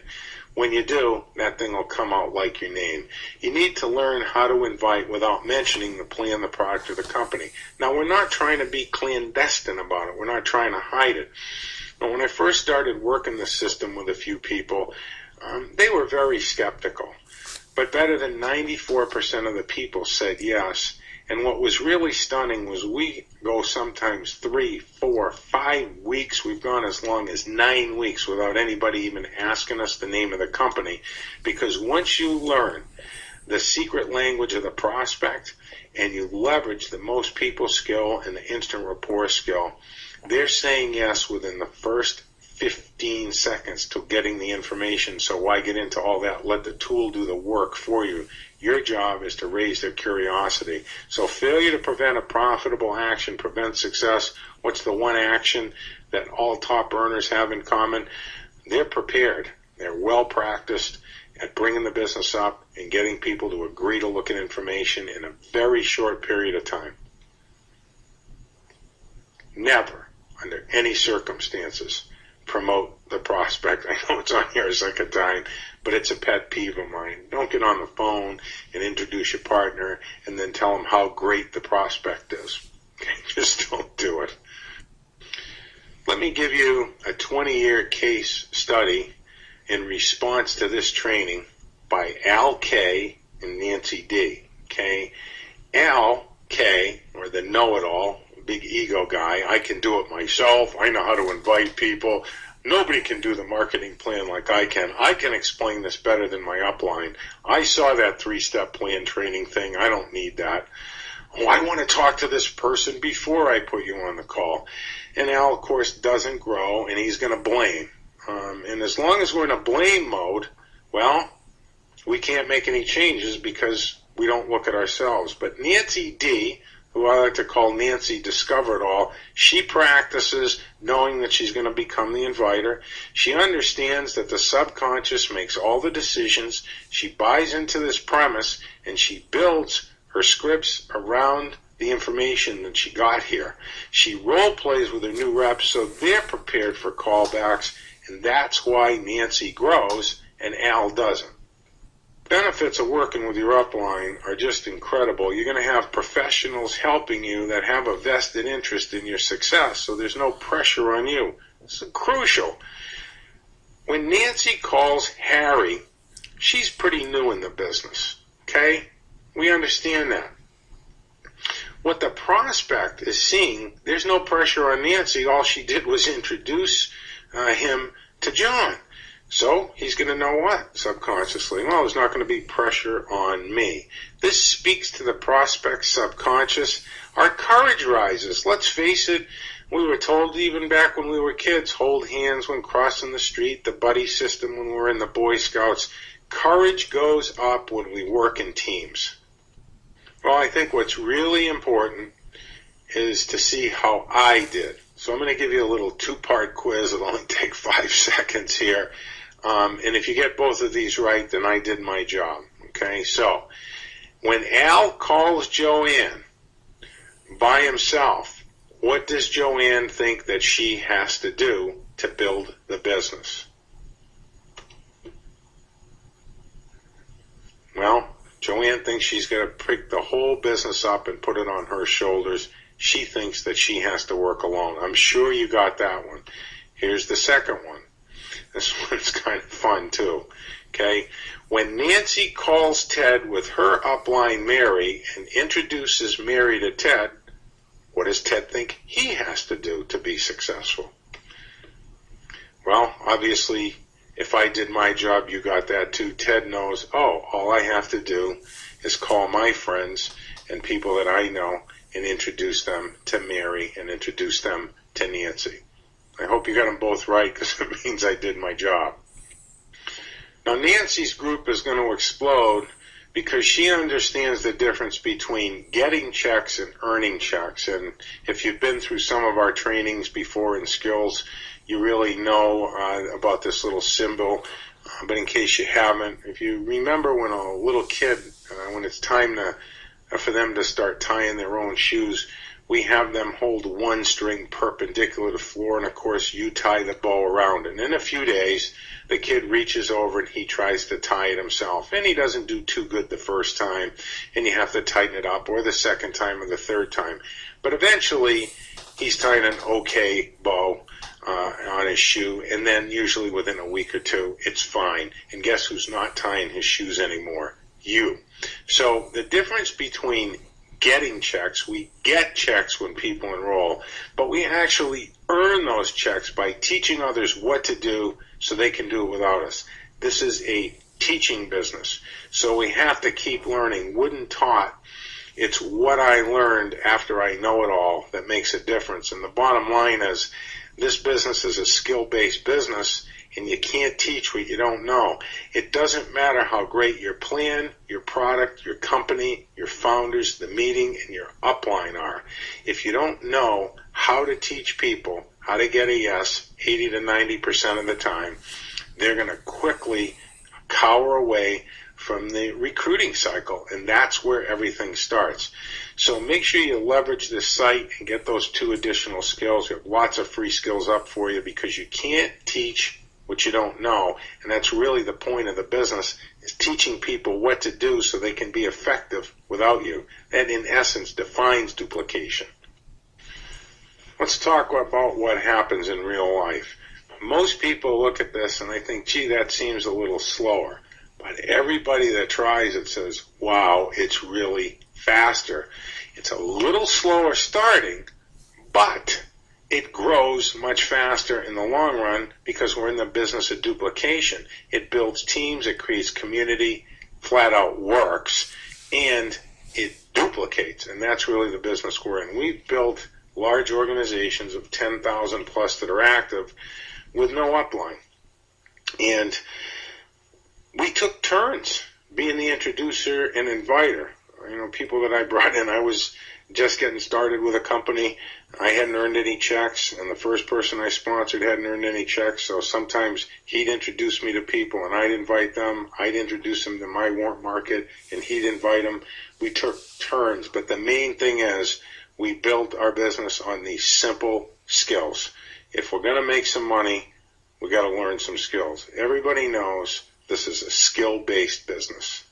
S1: When you do, that thing will come out like your name. You need to learn how to invite without mentioning the plan, the product, or the company. Now, we're not trying to be clandestine about it. We're not trying to hide it. But when I first started working the system with a few people, they were very skeptical. But better than 94% of the people said yes. And what was really stunning was we go sometimes 3, 4, 5 weeks. We've gone as long as 9 weeks without anybody even asking us the name of the company. Because once you learn the secret language of the prospect and you leverage the most people skill and the instant rapport skill, they're saying yes within the first 15 seconds to getting the information. So why get into all that? Let the tool do the work for you. Your job is to raise their curiosity. So failure to prevent a profitable action prevents success. What's the one action that all top earners have in common? They're prepared. They're well practiced at bringing the business up and getting people to agree to look at information in a very short period of time. Never, under any circumstances, promote the prospect. I know it's on here a second time, but it's a pet peeve of mine. Don't get on the phone and introduce your partner and then tell them how great the prospect is. Okay? Just don't do it. Let me give you a 20-year case study in response to this training by Al K. and Nancy D. Okay? Al K., or the know-it-all, big ego guy, I can do it myself, I know how to invite people, nobody can do the marketing plan like I can. I can explain this better than my upline. I saw that 3-step plan training thing, I don't need that. Oh, I want to talk to this person before I put you on the call. And Al, of course, doesn't grow, and he's going to blame. And as long as we're in a blame mode, well, we can't make any changes because we don't look at ourselves. But Nancy D., who I like to call Nancy Discover It All, she practices knowing that she's going to become the inviter. She understands that the subconscious makes all the decisions. She buys into this premise, and she builds her scripts around the information that she got here. She role plays with her new reps so they're prepared for callbacks, and that's why Nancy grows and Al doesn't. Benefits of working with your upline are just incredible. You're going to have professionals helping you that have a vested interest in your success, so there's no pressure on you. This is crucial. When Nancy calls Harry, she's pretty new in the business, okay? We understand that. What the prospect is seeing, there's no pressure on Nancy. All she did was introduce him to John. So he's going to know what, subconsciously? Well, there's not going to be pressure on me. This speaks to the prospect's subconscious. Our courage rises. Let's face it, we were told even back when we were kids, hold hands when crossing the street, the buddy system when we were in the Boy Scouts. Courage goes up when we work in teams. Well, I think what's really important is to see how I did. So I'm going to give you a little 2-part quiz. It'll only take 5 seconds here. And if you get both of these right, then I did my job. Okay, so when Al calls Joanne by himself, what does Joanne think that she has to do to build the business? Well, Joanne thinks she's going to pick the whole business up and put it on her shoulders. She thinks that she has to work alone. I'm sure you got that one. Here's the second one. This one's kind of fun too. Okay? When Nancy calls Ted with her upline Mary and introduces Mary to Ted, what does Ted think he has to do to be successful? Well, obviously, if I did my job, you got that too. Ted knows, all I have to do is call my friends and people that I know and introduce them to Mary and introduce them to Nancy. I hope you got them both right, because it means I did my job. Now, Nancy's group is going to explode because she understands the difference between getting checks and earning checks. And if you've been through some of our trainings before in skills, you really know about this little symbol. But in case you haven't, if you remember when a little kid, when it's time for them to start tying their own shoes, we have them hold one string perpendicular to the floor, and of course you tie the bow around it. And in a few days, the kid reaches over and he tries to tie it himself, and he doesn't do too good the first time, and you have to tighten it up, or the second time or the third time. But eventually, he's tying an okay bow on his shoe, and then usually within a week or two, it's fine. And guess who's not tying his shoes anymore? You. So the difference between getting checks, we get checks when people enroll, but we actually earn those checks by teaching others what to do so they can do it without us. This is a teaching business, so we have to keep learning. Wooden taught, it's what I learned after I know it all that makes a difference. And the bottom line is, this business is a skill-based business, and you can't teach what you don't know. It doesn't matter how great your plan, your product, your company, your founders, the meeting, and your upline are. If you don't know how to teach people how to get a yes 80 to 90% of the time, they're going to quickly cower away from the recruiting cycle, and that's where everything starts. So make sure you leverage this site and get those 2 additional skills. We have lots of free skills up for you, because you can't teach what you don't know, and that's really the point of the business, is teaching people what to do so they can be effective without you. That, in essence, defines duplication. Let's talk about what happens in real life. Most people look at this and they think, gee, that seems a little slower. But everybody that tries it says, wow, it's really faster. It's a little slower starting, but it grows much faster in the long run because we're in the business of duplication. It builds teams, it creates community, flat out works, and it duplicates. And that's really the business we're in. We've built large organizations of 10,000 plus that are active with no upline. And we took turns being the introducer and inviter. People that I brought in, I was just getting started with a company. I hadn't earned any checks, and the first person I sponsored hadn't earned any checks, so sometimes he'd introduce me to people, and I'd invite them. I'd introduce them to my warm market, and he'd invite them. We took turns, but the main thing is we built our business on these simple skills. If we're going to make some money, we got to learn some skills. Everybody knows this is a skill-based business.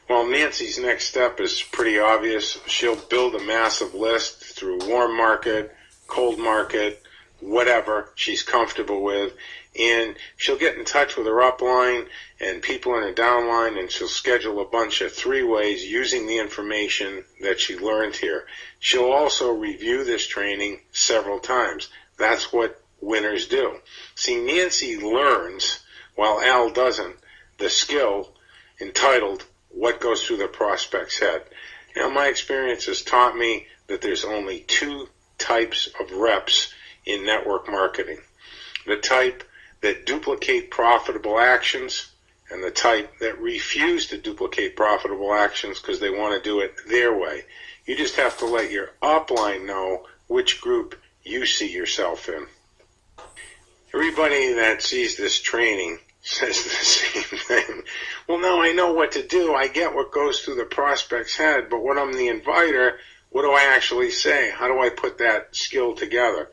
S1: Well, Nancy's next step is pretty obvious. She'll build a massive list through warm market, cold market, whatever she's comfortable with, and she'll get in touch with her upline and people in her downline, and she'll schedule a bunch of 3-ways using the information that she learned here. She'll also review this training several times. That's what winners do. See, Nancy learns, while Al doesn't, the skill entitled what goes through the prospect's head. Now, my experience has taught me that there's only 2 types of reps in network marketing. The type that duplicate profitable actions, and the type that refuse to duplicate profitable actions because they want to do it their way. You just have to let your upline know which group you see yourself in. Everybody that sees this training says the same thing. Well, now I know what to do. I get what goes through the prospect's head, but when I'm the inviter, what do I actually say? How do I put that skill together?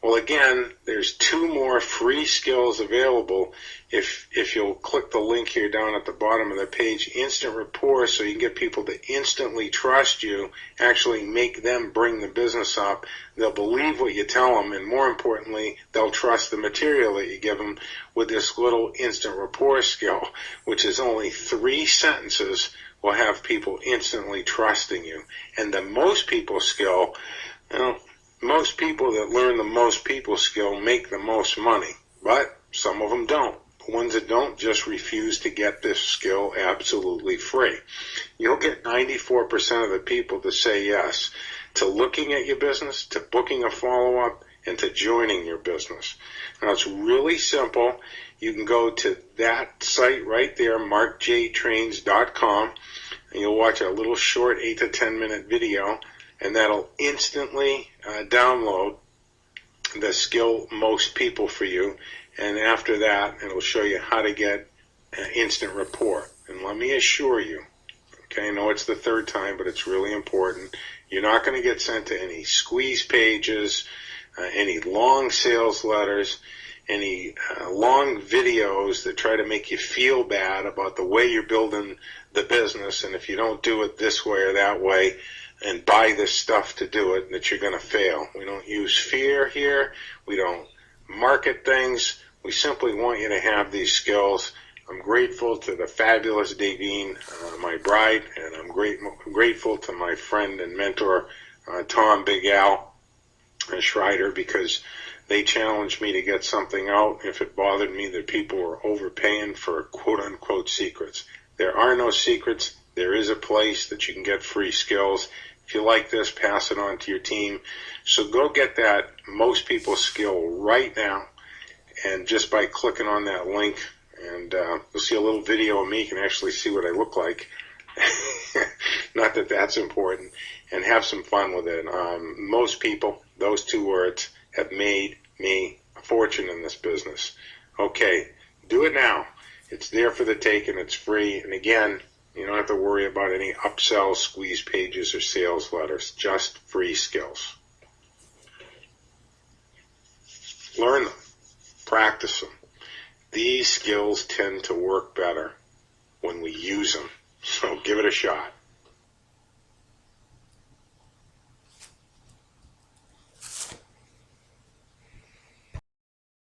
S1: Well, again, there's 2 more free skills available if you'll click the link here down at the bottom of the page, instant rapport, so you can get people to instantly trust you, actually make them bring the business up. They'll believe what you tell them, and more importantly, they'll trust the material that you give them with this little instant rapport skill, which is only 3 sentences will have people instantly trusting you. And the most people skill, most people that learn the most people skill make the most money, but some of them don't. The ones that don't just refuse to get this skill absolutely free. You'll get 94% of the people to say yes to looking at your business, to booking a follow-up, and to joining your business. Now, it's really simple. You can go to that site right there, markjtrains.com, and you'll watch a little short 8 to 10 minute video, and that'll instantly download the skill most people for you. And after that, it'll show you how to get instant rapport. And let me assure you, okay, I know it's the 3rd time, but it's really important. You're not going to get sent to any squeeze pages, any long sales letters, any long videos that try to make you feel bad about the way you're building the business, and if you don't do it this way or that way and buy this stuff to do it, that you're going to fail. We don't use fear here. We don't market things. We simply want you to have these skills. I'm grateful to the fabulous Davine, my bride, and I'm grateful to my friend and mentor, Tom Big Al Schreider, because they challenged me to get something out if it bothered me that people were overpaying for quote-unquote secrets. There are no secrets. There is a place that you can get free skills. If you like this, pass it on to your team. So go get that most people skill right now, and just by clicking on that link, and you'll see a little video of me. You can actually see what I look like. Not that that's important. And have some fun with it. Most people, those 2 words, have made me a fortune in this business. Okay, do it now. It's there for the taking. It's free. And again, you don't have to worry about any upsell, squeeze pages, or sales letters. Just free skills. Learn them. Practice them. These skills tend to work better when we use them. So give it a shot.